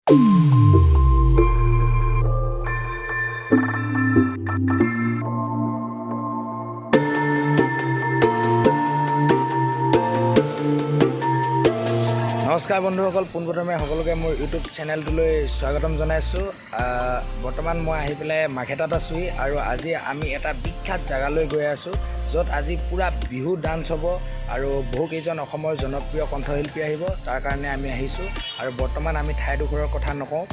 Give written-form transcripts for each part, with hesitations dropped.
নমস্কাৰ বন্ধুসকল, পোনপ্ৰথমে সকলোকে মোৰ ইউটিউব চেনেলটোলৈ স্বাগতম জনাইছোঁ। বৰ্তমান মই আহি পেলাই মাৰ্ঘেটাত আছোঁহি আৰু আজি আমি এটা বিখ্যাত জেগালৈ গৈ আছোঁ, য'ত আজি পূৰা বিহু ডান্স হ'ব আৰু বহুকেইজন অসমৰ জনপ্ৰিয় কণ্ঠশিল্পী আহিব। তাৰ কাৰণে আমি আহিছোঁ আৰু বৰ্তমান আমি ঠাইডোখৰৰ কথা নকওঁ,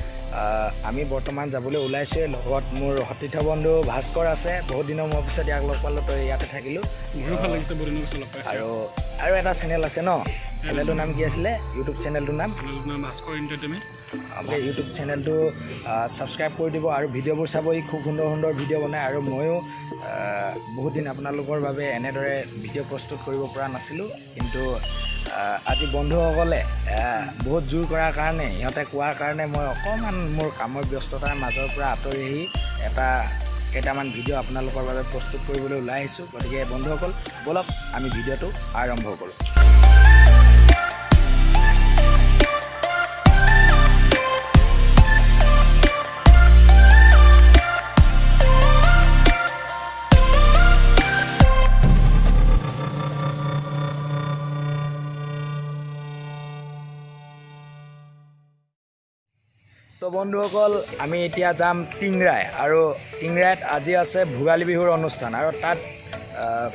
আমি বৰ্তমান যাবলৈ ওলাইছোঁৱে। লগত মোৰ সতীৰ্থ বন্ধু ভাস্কৰ আছে। বহুত দিনৰ মোৰ পিছত ইয়াক লগ পালোঁ, তই ইয়াতে থাকিলোঁ। মোৰো ভাল লাগিছে বহুত দিনৰ পিছত লগ পাইছোঁ। আৰু এটা চেনেল আছে ন, চেনেলটোৰ নাম কি আছিলে? ইউটিউব চেনেলটোৰ নাম ভাস্কৰ এণ্টাৰটেইনমেণ্ট। আপোনালোকে ইউটিউব চেনেলটো ছাবস্ক্ৰাইব কৰি দিব আৰু ভিডিঅ'বোৰ চাব। ই খুব সুন্দৰ সুন্দৰ ভিডিঅ' বনায় আৰু ময়ো বহুত দিন আপোনালোকৰ বাবে এনেদৰে ভিডিঅ' প্ৰস্তুত কৰিব পৰা নাছিলোঁ, কিন্তু আজি বন্ধুসকলে বহুত জোৰ কৰাৰ কাৰণে, সিহঁতে কোৱাৰ কাৰণে মই অকণমান মোৰ কামৰ ব্যস্ততাৰ মাজৰ পৰা আঁতৰি আহি কেইটামান ভিডিঅ' আপোনালোকৰ বাবে প্ৰস্তুত কৰিবলৈ ওলাই আহিছোঁ। গতিকে বন্ধুসকল, ব'লক আমি ভিডিঅ'টো আৰম্ভ কৰোঁ। তো বন্ধুসকল, আমি এতিয়া যাম টিংৰাই, আৰু টিংৰাইত আজি আছে ভোগালী বিহুৰ অনুষ্ঠান আৰু তাত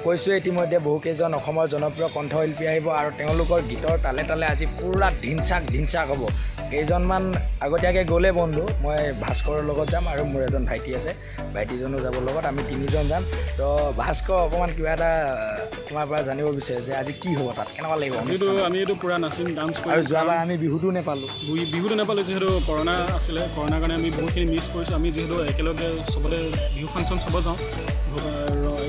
কৈছোঁ ইতিমধ্যে বহুকেইজন অসমৰ জনপ্ৰিয় কণ্ঠশিল্পী আহিব আৰু তেওঁলোকৰ গীতৰ তালে তালে আজি পূৰা ধিনচাক হ'ব। কেইজনমান আগতীয়াকৈ গ'লে বন্ধু, মই ভাস্কৰৰ লগত যাম আৰু মোৰ এজন ভাইটি আছে, ভাইটিজনো যাব লগত, আমি তিনিজন যাম। তো ভাস্কৰ, অকণমান কিবা এটা তোমাৰ পৰা জানিব বিচাৰে যে আজি কি হ'ব, তাত কেনেকুৱা লাগিব? আমি এইটো পূৰা নাচিম, ডান্স কৰিম। আৰু যোৱাবাৰ আমি বিহুটো নাপালোঁ, যিহেতু কৰোণা আছিলে, কৰোণাৰ কাৰণে আমি বহুতখিনি মিছ কৰিছোঁ। আমি যিহেতু একেলগে চবতে বিহু ফাংচন চাব যাওঁ,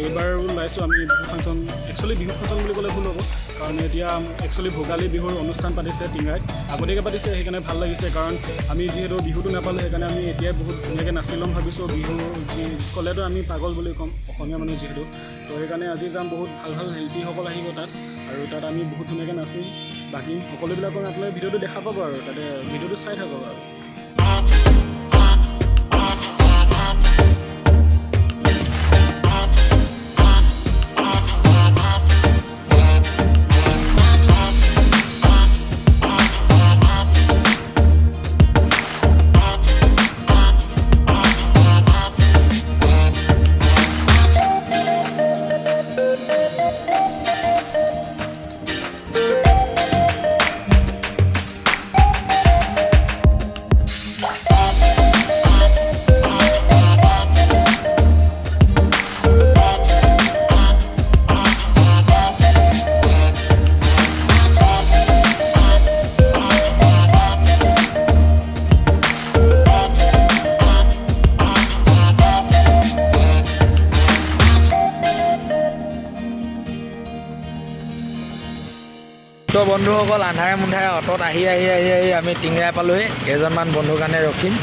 এইবাৰো ওলাইছোঁ আমি Bihu function. Actually Bihu function বুলি ক'লে ভুল হ'ব, কাৰণ এতিয়া একচুৱেলি ভোগালী বিহুৰ অনুষ্ঠান পাতিছে টিংৰাইত, আগতীয়াকৈ পাতিছে, সেইকাৰণে ভাল লাগিছে। কাৰণ আমি যিহেতু বিহুটো নাপালোঁ, সেইকাৰণে আমি এতিয়াই বহুত ধুনীয়াকৈ নাচি ল'ম ভাবিছোঁ। বিহু যি ক'লেতো আমি পাগল বুলি ক'ম, অসমীয়া মানুহ যিহেতু, তো সেইকাৰণে আজি যাম। বহুত ভাল ভাল শিল্পীসকল আহিব তাত, আৰু তাত আমি বহুত ধুনীয়াকৈ নাচিম। বাকী সকলোবিলাকক আপোনালোকে ভিডিঅ'টো দেখা পাব আৰু তাতে ভিডিঅ'টো চাই থাকক আৰু। তো বন্ধুসকল, আন্ধাৰে মুন্ধাৰে অটত আহি আমি টিংৰাই পালোঁহি। কেইজনমান বন্ধুৰ কাৰণে ৰখিম,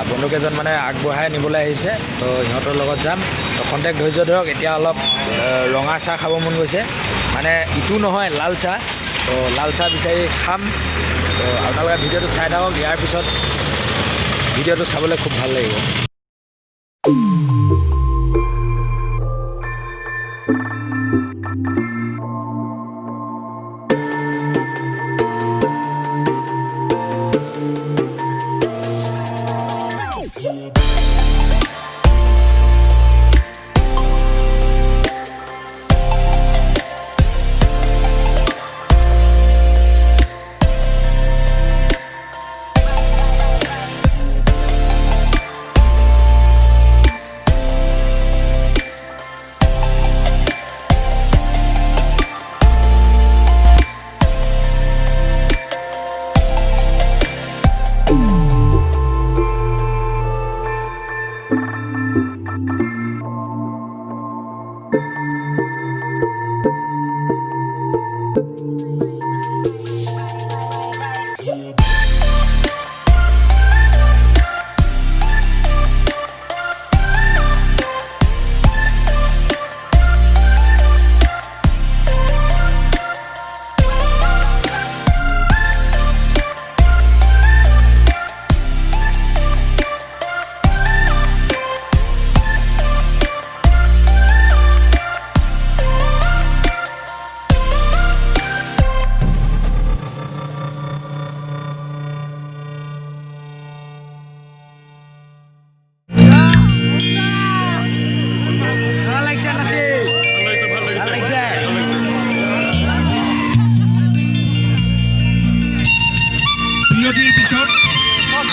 বন্ধুকেইজনমানে আগবঢ়াই নিবলৈ আহিছে, তো সিহঁতৰ লগত যাম। তো খন্তেক ধৈৰ্য ধৰক। এতিয়া অলপ ৰঙা চাহ খাব মন গৈছে, মানে ইটো নহয়, লাল চাহ। তো লাল চাহ বিচাৰি খাম। তো আপোনালোকে ভিডিঅ'টো চাই থাকক, ইয়াৰ পিছত ভিডিঅ'টো চাবলৈ খুব ভাল লাগিব।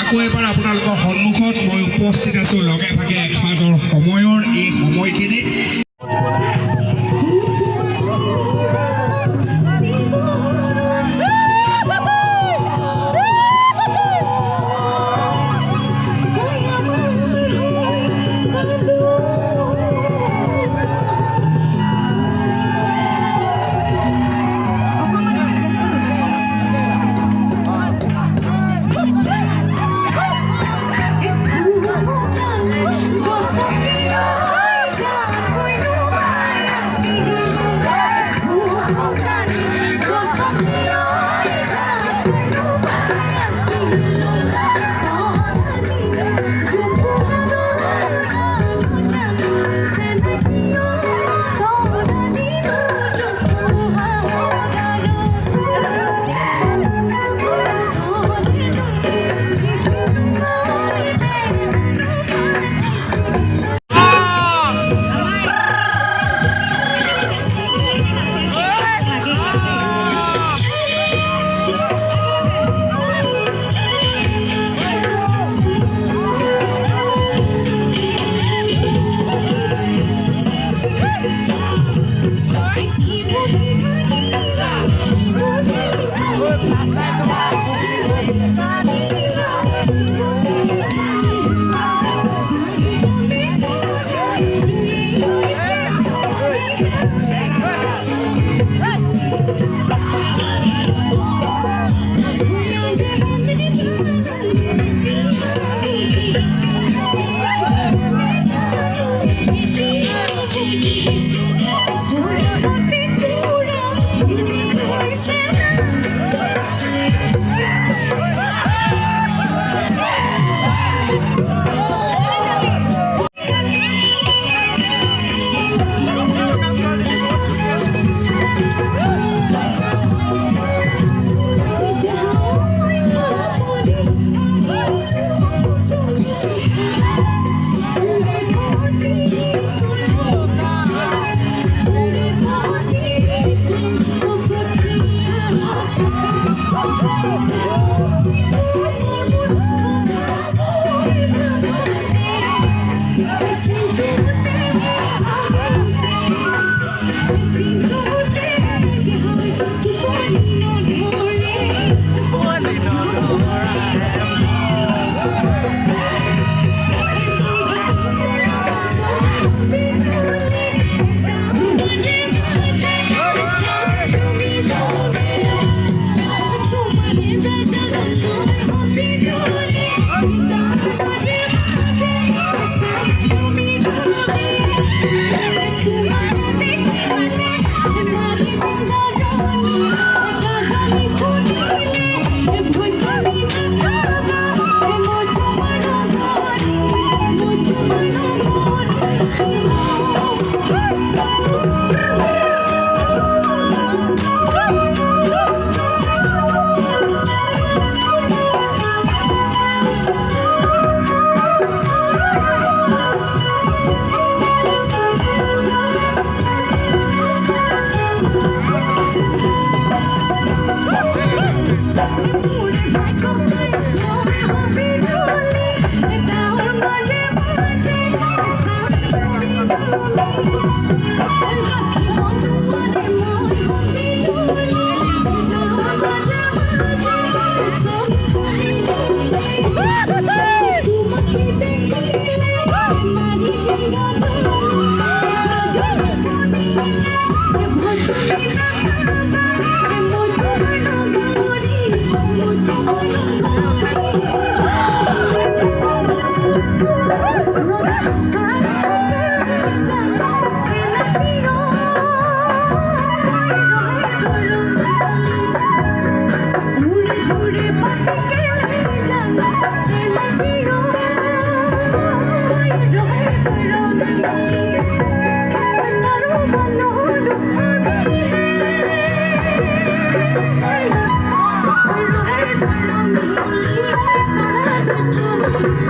আকৌ এবাৰ আপোনালোকৰ সন্মুখত মই উপস্থিত আছোঁ লগে ভাগে এসাঁজৰ সময়ৰ এই সময়খিনিত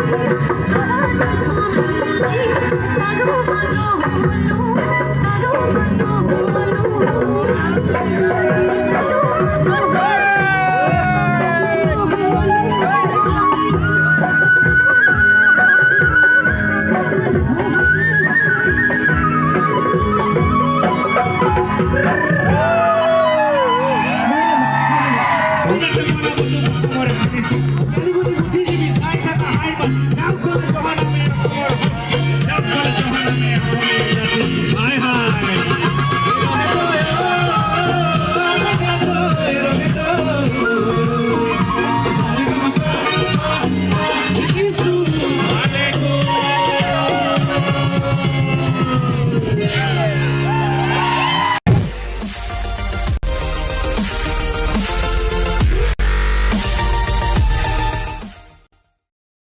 Thank you.